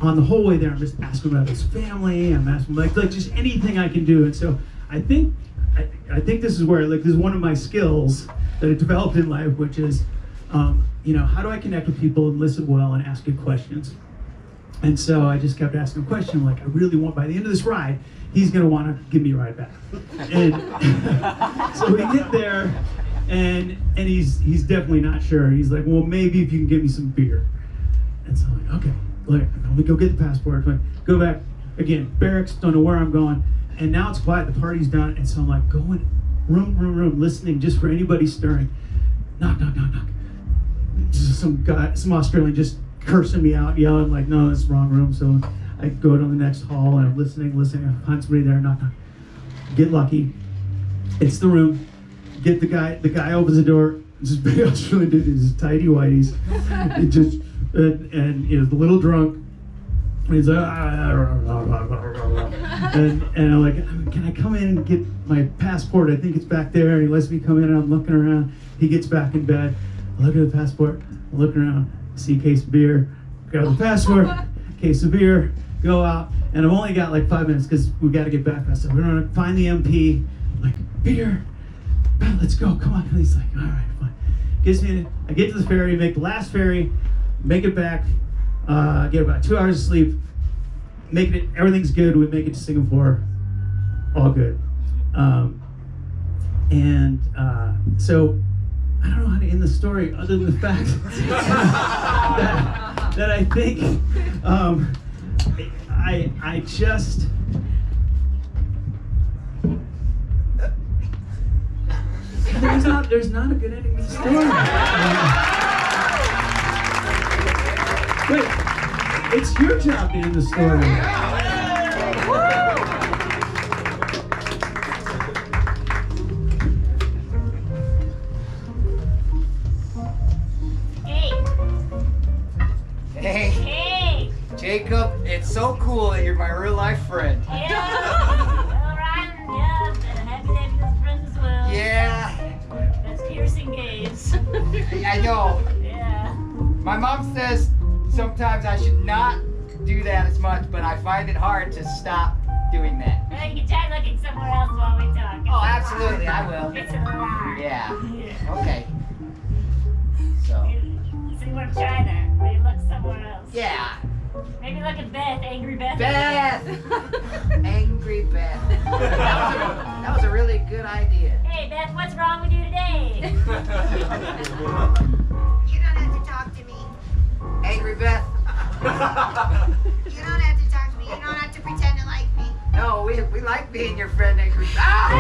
on the whole way there, I'm just asking about his family. I'm asking like just anything I can do. And so I think this is where this is one of my skills that I developed in life, which is how do I connect with people and listen well and ask good questions. And so I just kept asking a question like, I really want, by the end of this ride, he's gonna want to give me a ride back. And so we get there, and he's definitely not sure. He's like, well, maybe if you can give me some beer. And so I'm like, okay. Like, let me go get the passport. Like, go back again, barracks, don't know where I'm going. And now it's quiet, the party's done. And so I'm like going room, listening just for anybody stirring. Knock. Just some Australian just cursing me out, yelling like, no, that's the wrong room. So I go to the next hall and I'm listening. I find somebody there, knock. Get lucky. It's the room. Get the guy opens the door. It's this big Australian dude, his tighty whities. It just and the little drunk. And he's like, and I'm like, can I come in and get my passport? I think it's back there. And he lets me come in and I'm looking around. He gets back in bed. I look at the passport. I look around, see a case of beer, grab the passport, case of beer, go out. And I've only got like 5 minutes because we got to get back. I said, we're going to find the MP. I'm like, beer, let's go, come on. And he's like, all right, fine. Gets me in. I get to the ferry, make the last ferry, make it back, get about 2 hours of sleep, everything's good. We make it to Singapore, all good. So I don't know how to end the story other than the fact that I think I just there's not a good ending to the story. Wait, it's your job to end the story.
Hey, Jacob, it's so cool that you're my real life friend.
Yeah, Ryan, yeah, and happy to have you as friends as well.
Yeah.
That's piercing gaze.
I know.
Yeah.
My mom says sometimes I should not do that as much, but I find it hard to stop doing that.
Well, you can try looking somewhere else while we talk.
Oh, absolutely, I will.
It's a lie.
Yeah. Okay. So
you want to try that? Maybe look somewhere else.
Yeah.
Maybe look at Beth, Angry Beth.
Angry Beth. That was a really good idea.
Hey Beth, what's wrong with you today?
You don't have to talk to me.
Angry Beth.
You don't have to talk to me. You don't have to pretend to like me.
No, we like being your friend, Angry Beth. Ah!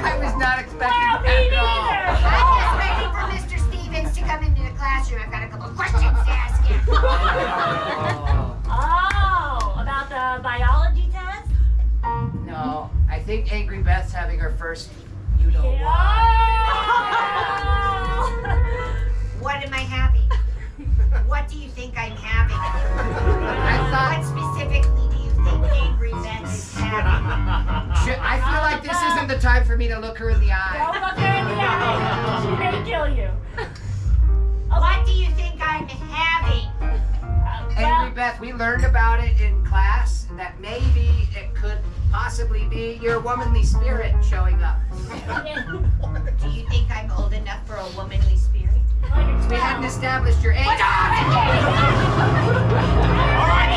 I was not expecting
Well, me
that at all.
I'm just waiting for Mr. Stevens to come into the classroom. I've got a couple of questions to ask him.
Oh, about the biology test?
No, I think Angry Beth's having her first you-know-what.
What am I having? What do you think I'm having? What specifically do you think Angry Beth is having?
I feel like this isn't the time for me to look her in the eye.
Don't look her in the eye. She may kill you.
What do you think
Beth, we learned about it in class, that maybe it could possibly be your womanly spirit showing up.
Do you think I'm old enough for a womanly spirit?
We hadn't established your age.
All right,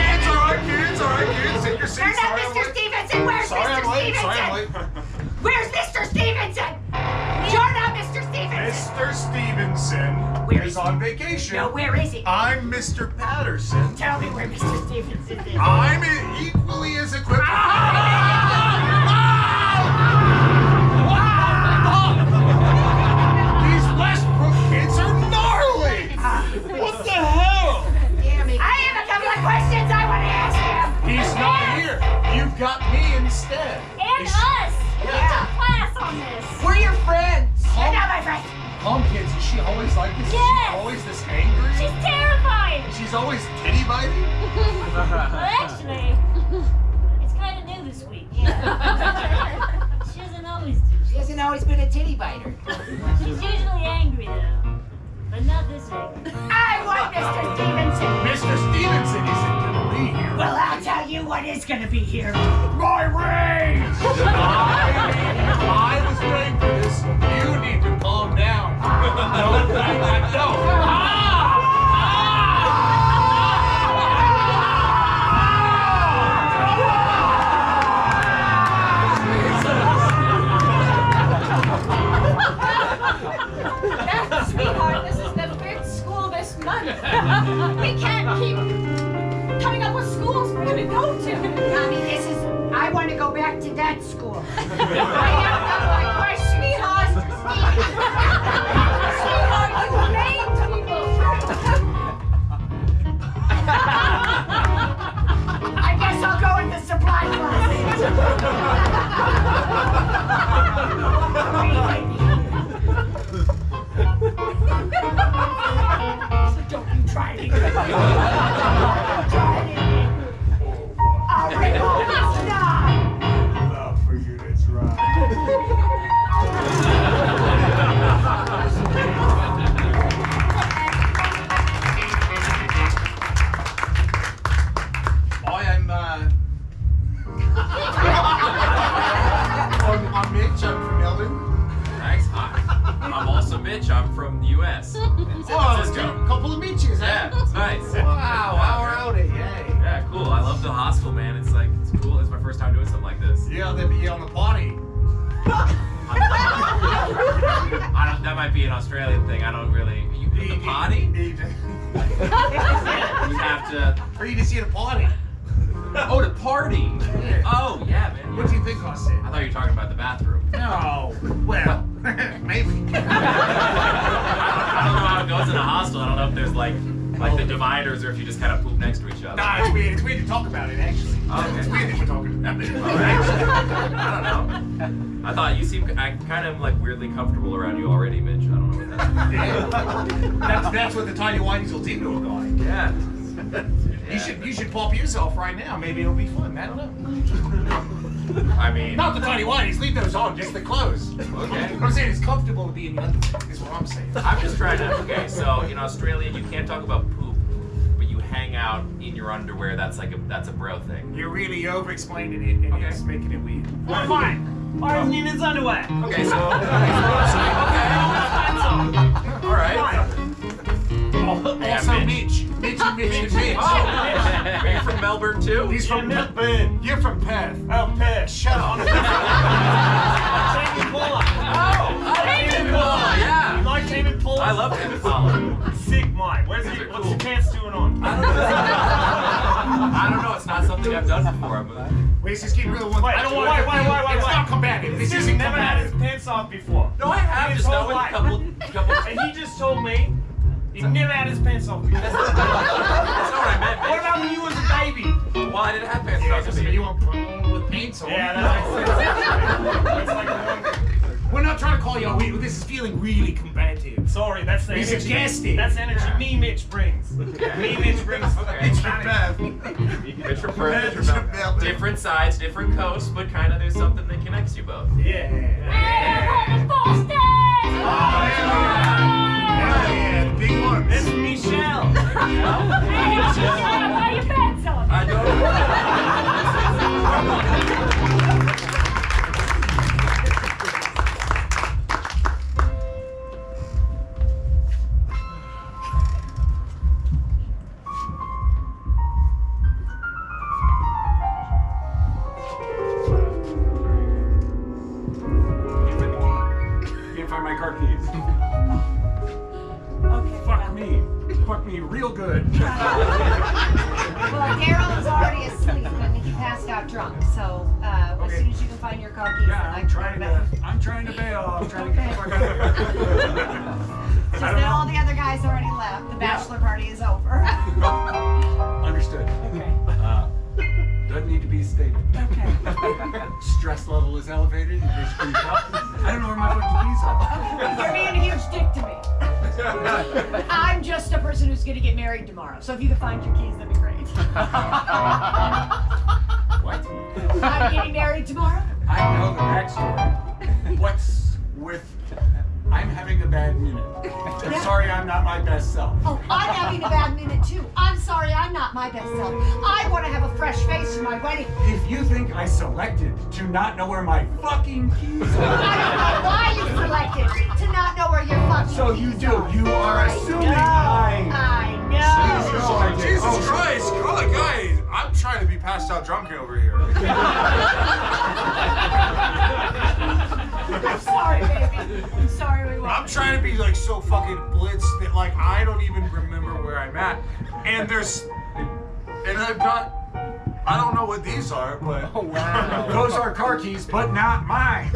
kids. Take your seats.
Turn up, Mr. Stevenson. Where's Mr. Stevenson? Where's Mr. Stevenson? Turn up, Mr. Stevenson.
Mr. Stevenson is on vacation.
No, where is he?
I'm Mr. Patterson.
Tell me where Mr. Stevenson is.
I'm equally as equipped. These Westbrook kids are gnarly. What the hell?
Damn it. I have a couple of questions I want to ask him.
He's not here. You've got me instead.
And us! We took class on this.
We're your friends.
You're not my friend.
Calm, kids. Is she always like this? Is
Yes.
she always this angry?
She's terrifying.
She's always titty biting?
Well, actually, it's kind of new this week. She doesn't always do
She hasn't always been a titty biter.
She's usually angry, though. But not this angry.
I want Mr. Stevenson.
Mr. Stevenson isn't gonna be here.
Well, I'll tell you what is going to be here.
My rage! I was waiting for this. You need to calm down. No.
Sweetheart, this is the 5th school this month. We can't keep coming up with schools for you to go to.
Mommy, I want to go back to that school.
I have got my question. Sweetheart, you made people.
I guess I'll go in the supply closet. Don't you try it again. Don't try it again. I'll remove this knob.
Love for you, that's right. I'm Mitch. I'm from Melbourne.
Thanks. Hi. I'm also Mitch. I'm from the U.S. San Francisco.
Couple of Mitches,
Yeah, it's nice.
Wow, how rowdy, yay.
Yeah, cool. I love the hostel, man. It's cool. It's my first time doing something like this.
Yeah, they'll be on the potty.
That might be an Australian thing. I don't really. The potty? You have to.
For you to see the potty.
Oh, the party. Oh, yeah, man.
What do you think I said?
I thought you were talking about the bathroom.
No. Well, maybe.
I don't know how it goes in a hostel. I don't know if there's like the dividers or if you just kind of poop next to each other.
Nah, it's weird. It's weird to talk about it, actually.
Okay.
It's weird that we're talking about it.
I don't know. I thought you seem kind of like weirdly comfortable around you already, Mitch. I don't know what that's.
That's what the tiny whiteys will do to a guy.
Yeah.
You should pop yourself right now. Maybe it'll be fun. I don't know.
I mean,
Not the tiny whiteys. Leave those on. Just the clothes.
okay.
I'm saying it's comfortable to be in the underwear. Is what I'm saying.
I'm just trying to. Okay, so in Australia, you can't talk about poop, but you hang out in your underwear. That's a bro thing.
You're really over-explaining it, and
Okay.
it's making it weird.
Well, fine. Why isn't he in his underwear?
Okay, so. All right.
Also,
Mitch.
Mitch and Mitch.
Are you from Melbourne too?
He's from Perth. You're from Perth.
Oh, Perth.
Shut up.
Tame Impala.
Oh, Tame Impala, yeah.
You like Tame Impala?
I love Tame Impala.
Sick, Mike. What's your pants doing on?
I don't know. It's not something I've done before.
Wait, just keep real one.
Wait,
I don't want
wait,
to.
wait.
It's not combative. This
He's
isn't
never had his
combative.
pants off before.
No, I have.
His
Just
whole
know with a
life.
couple.
And he just told me he never had his pants off before.
That's not what I meant,
What
man.
about when you was a baby?
Well, I didn't have pants when I was a baby.
You want with pants on?
Yeah, that makes sense. It's like
We're not trying to call you out. This is feeling really combative.
sorry, that's the
We
energy.
suggested.
That's the energy me Mitch brings. Me Mitch brings.
Okay.
It's from Perth.
Mitch from Perth, Mitch from Melbourne. Different sides, different coasts, but kind of there's something that connects you both.
Yeah.
Hey, Boston!
Yeah, big one.
This is Michelle.
Hey, Michelle, how you been?
Well, Daryl is already asleep and he passed out drunk. So as soon as you can find your car keys,
Yeah,
I try to.
I'm trying to bail. I'm trying to get the fuck out.
Just that all the other guys already left. The bachelor party is over.
Understood.
Okay.
Doesn't need to be stated.
Okay.
Stress level is elevated. In case you couldn't tell. I don't know where my fucking keys are.
You're being a huge dick to me. I'm just a person who's going to get married tomorrow. So if you could find your keys, that'd be great.
What?
I'm getting married tomorrow.
I know the backstory. What's with? I'm having a bad minute. I'm sorry, I'm not my best self.
Oh, I'm having a bad minute too. I'm sorry, I'm not my best self. I want to have a fresh face for my wedding.
If you think I selected to not know where my fucking keys
I
are,
don't know why you selected to not know where your fucking
so
keys
you do.
are.
You are assuming
I know.
Jesus Christ, Carla, guys, I'm trying to be passed out drunk over here.
I'm sorry, baby. I'm sorry we
I'm
won't.
trying to be like so fucking blitzed that like I don't even remember where I'm at. And I've got, I don't know what these are, but
those are car keys, but not mine.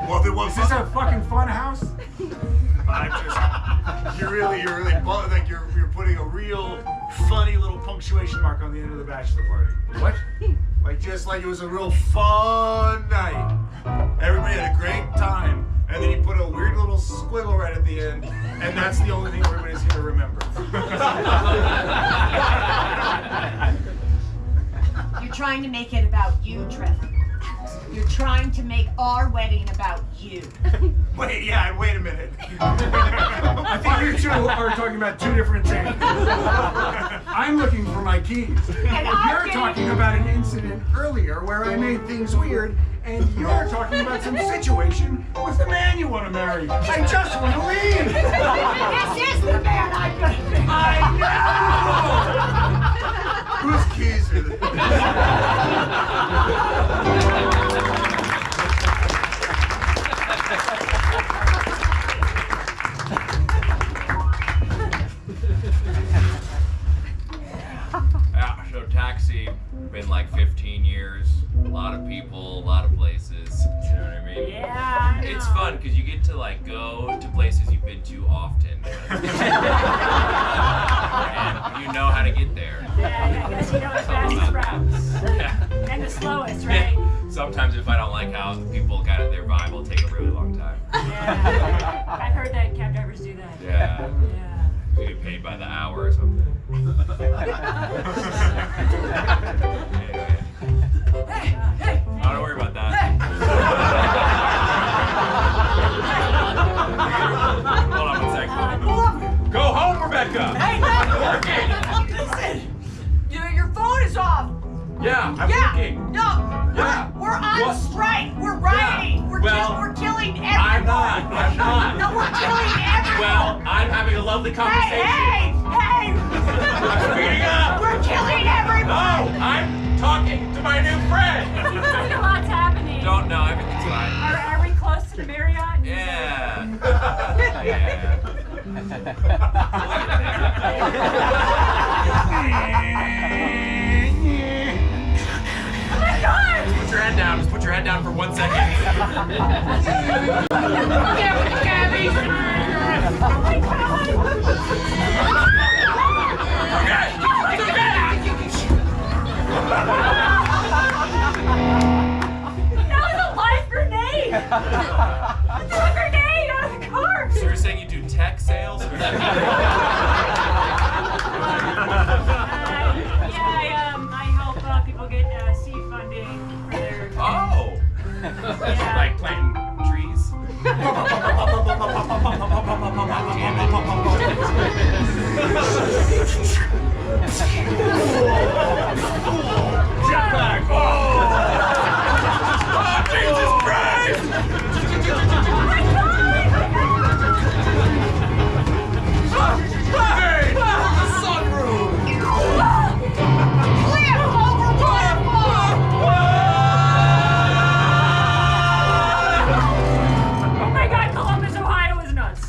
well, then what's
Is this a fucking fun house?
you're really like you're putting a real funny little punctuation mark on the end of the bachelor party.
What?
Like just like it was a real fun night. Everybody had a great time. And then you put a weird little squiggle right at the end, and that's the only thing everybody's gonna remember.
You're trying to make it about you, Trev. You're trying to make our wedding about you.
Wait a minute.
I think you two are talking about two different things. I'm looking for my keys.
And I'm
You're
getting-
talking about an incident earlier where I made things weird, and you're talking about some situation with the man you want to marry. I just want to leave.
This is the man I'm gonna marry.
I know.
Whose keys are they?
Yeah, so Taxi, been like 15 years, a lot of people, a lot of places, you know what I mean?
Yeah, I know.
It's fun because you get to like go to places you've been to often. And you know how to get there.
Yeah, because you know the fastest routes.
Yeah.
And the slowest, right?
Sometimes if I don't like how people got it, their vibe will take a really long time.
Yeah. I've heard that cab drivers do that.
Yeah.
Yeah.
You get paid by the hour or something. Anyway. Don't worry about that. Hold on one second. Go home, Rebecca!
Hey,
I'm working!
listen! Your phone is off!
Yeah, I'm working.
No!
Yeah.
We're on
What?
strike! We're rioting!
Yeah.
We're killing everyone!
I'm not.
No, we're killing everyone!
Well, I'm having a lovely conversation.
Hey!
I'm speeding up!
We're killing everyone!
No, I'm talking to my new friend!
It seems like a lot's happening.
Don't know, everything's fine.
Are we close to the Marriott?
Yeah.
Oh my God!
Just put your head down. Just put your head down for 1 second.
Oh my God!
Okay. It's okay.
That was a live grenade! I threw a grenade out of the car!
So you're saying you do tech sales? Or
I help people get seed funding for their.
Oh!
Yeah.
Like planting trees? Jetpack! Oh! Oh, Jesus Christ! Hey! Sunroof!
Cliff over waterfall!
Oh my God, Columbus, Ohio is nuts.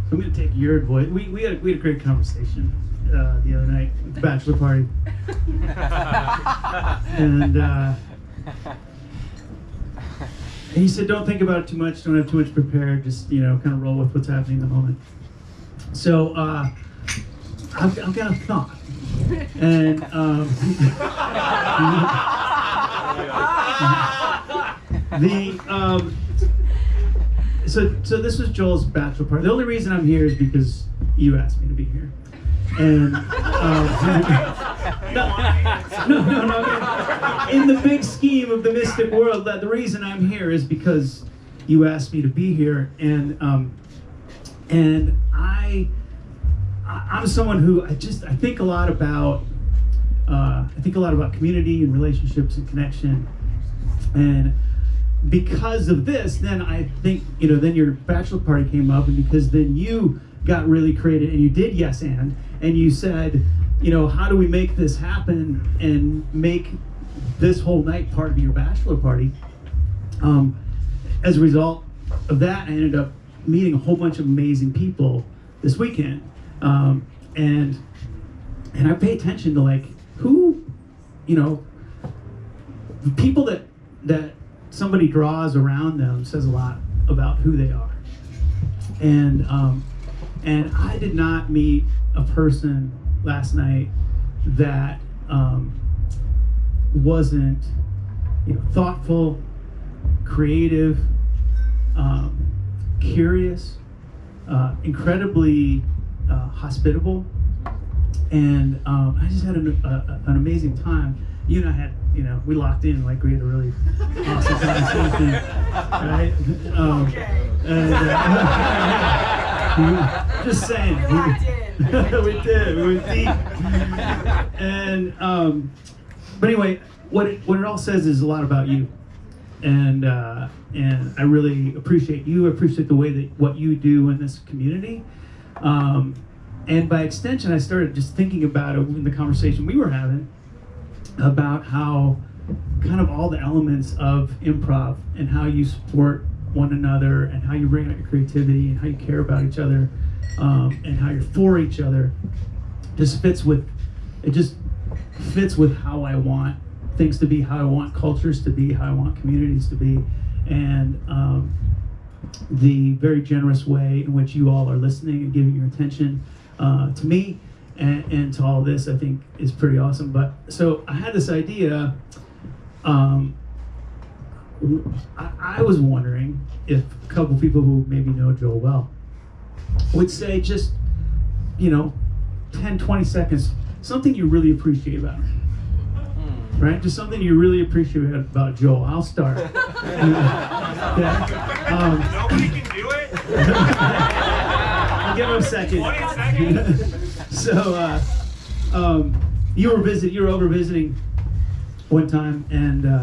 I'm gonna take your voice. We had a great conversation the other night at the bachelor party, and he said, "Don't think about it too much. Don't have too much prepared. Just kind of roll with what's happening in the moment." So I've got a thought, and So this was Joel's bachelor party. The only reason I'm here is because you asked me to be here. And no. In the big scheme of the mystic world, the reason I'm here is because you asked me to be here. And I'm someone who I think a lot about. I think a lot about community and relationships and connection. And because of this, then I think, then your bachelor party came up, and because then you got really creative and you did yes and you said, how do we make this happen and make this whole night part of your bachelor party? As a result of that, I ended up meeting a whole bunch of amazing people this weekend. And I pay attention to who, the people that somebody draws around them says a lot about who they are. And I did not meet a person last night that wasn't thoughtful, creative, curious, incredibly hospitable, and I just had an amazing time. You and I had, we locked in we had a really awesome conversation, right? Just saying. We did. We were deep. And but anyway, what it all says is a lot about you, and I really appreciate you. I appreciate the way that what you do in this community. And by extension, I started just thinking about it in the conversation we were having about how kind of all the elements of improv and how you support one another and how you bring out your creativity and how you care about each other and how you're for each other just fits with how I want things to be, how I want cultures to be, how I want communities to be, and the very generous way in which you all are listening and giving your attention to me and to all this, I think, is pretty awesome. But so I had this idea. I was wondering if a couple people who maybe know Joel well would say just 10, 20 seconds, something you really appreciate about him. Right? Just something you really appreciate about Joel. I'll start.
Nobody can do it?
I'll give him a second.
20 seconds?
So, you were over visiting one time, and
Did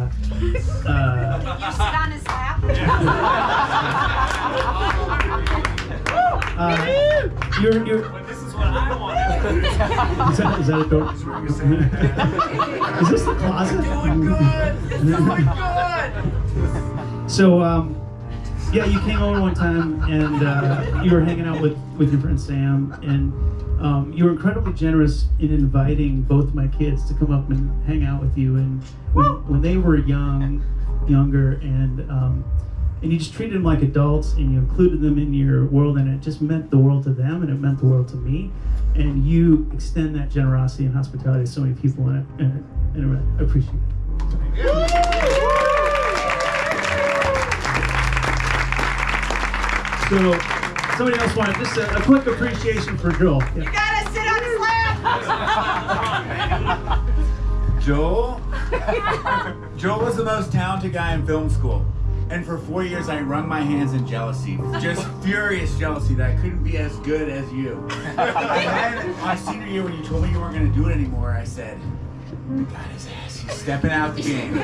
you sit on his lap?
This is what I wanted.
Is that a door? Is this the closet?
Doing good. This is doing good.
So, yeah, you came over one time, and you were hanging out with your friend Sam, and you were incredibly generous in inviting both my kids to come up and hang out with you. And when they were younger, and you just treated them like adults, and you included them in your world, and it just meant the world to them, and it meant the world to me. And you extend that generosity and hospitality to so many people, and I appreciate it. So, somebody else wanted just a quick appreciation for Joel. Yeah.
You gotta sit on his lap.
Joel was the most talented guy in film school. And for 4 years, I wrung my hands in jealousy. Just furious jealousy that I couldn't be as good as you. And then my senior year, when you told me you weren't going to do it anymore, I said, I got his ass. He's stepping out the game.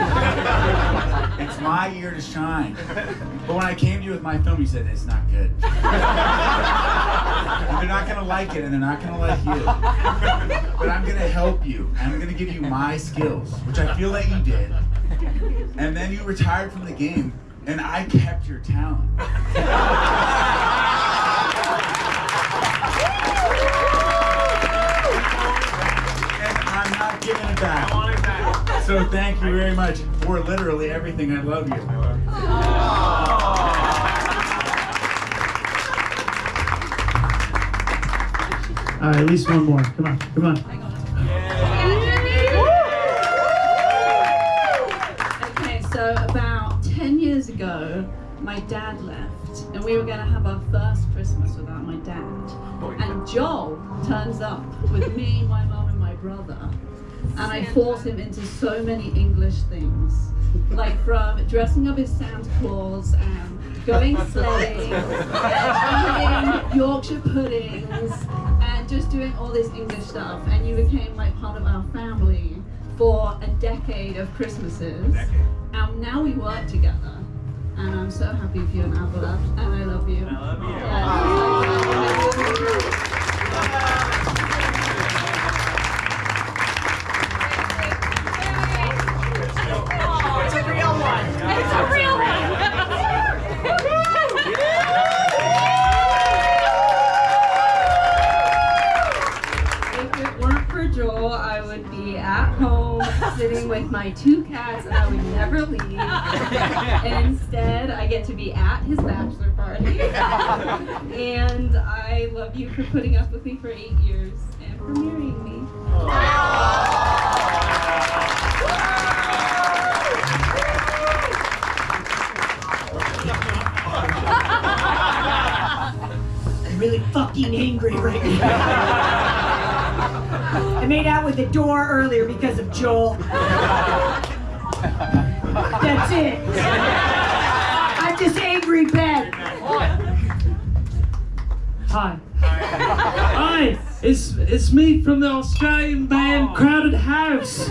It's my year to shine. But when I came to you with my film, you said, it's not good. And they're not going to like it, and they're not going to like you. But I'm going to help you. And I'm going to give you my skills, which I feel that you did. And then you retired from the game. and I kept your talent. And I'm not giving it back.
I want it back.
So thank you very much for literally everything. I love you.
I love you.
All right, at least one more. Come on, come on.
Okay, so about 10 years ago, my dad left, and we were going to have our first Christmas without my dad. And Joel turns up with me, my mom, and my brother. And I force him into so many English things, like from dressing up as Santa Claus and going sledding, eating Yorkshire puddings, and just doing all this English stuff. And you became like part of our family for a decade of Christmases. And now we work together. And I'm so happy for you and Abba, and I love you.
I love you.
It's a real one. It's a real one.
If it weren't for Joel, I would be at home sitting with my 2 cats and I would never leave. And instead, I get to be at his bachelor party. And I love you for putting up with me for 8 years and for marrying me.
I'm really fucking angry right now. I made out with the door earlier because of Joel. That's it. I'm just angry, Ben.
Hi. Hi, it's me from the Australian band Crowded House.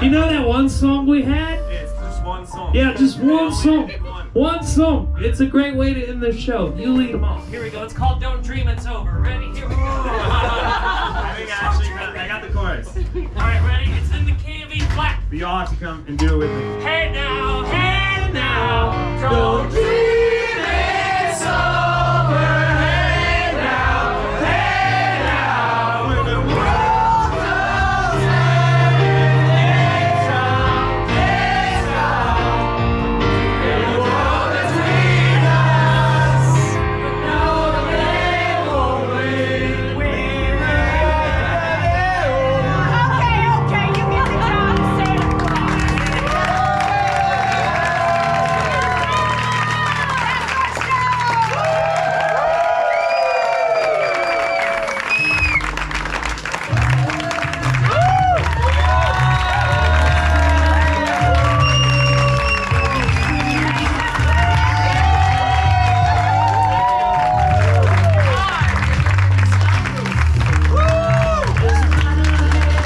You know that one song we had?
It's just one song.
Yeah, just one song. One song. It's a great way to end the show. You lead them off.
Here we go. It's called Don't Dream It's Over. Ready? Here we go.
I think I got the chorus.
All right, ready? It's in the key of E flat.
But y'all have to come and do it with me.
Hey now, don't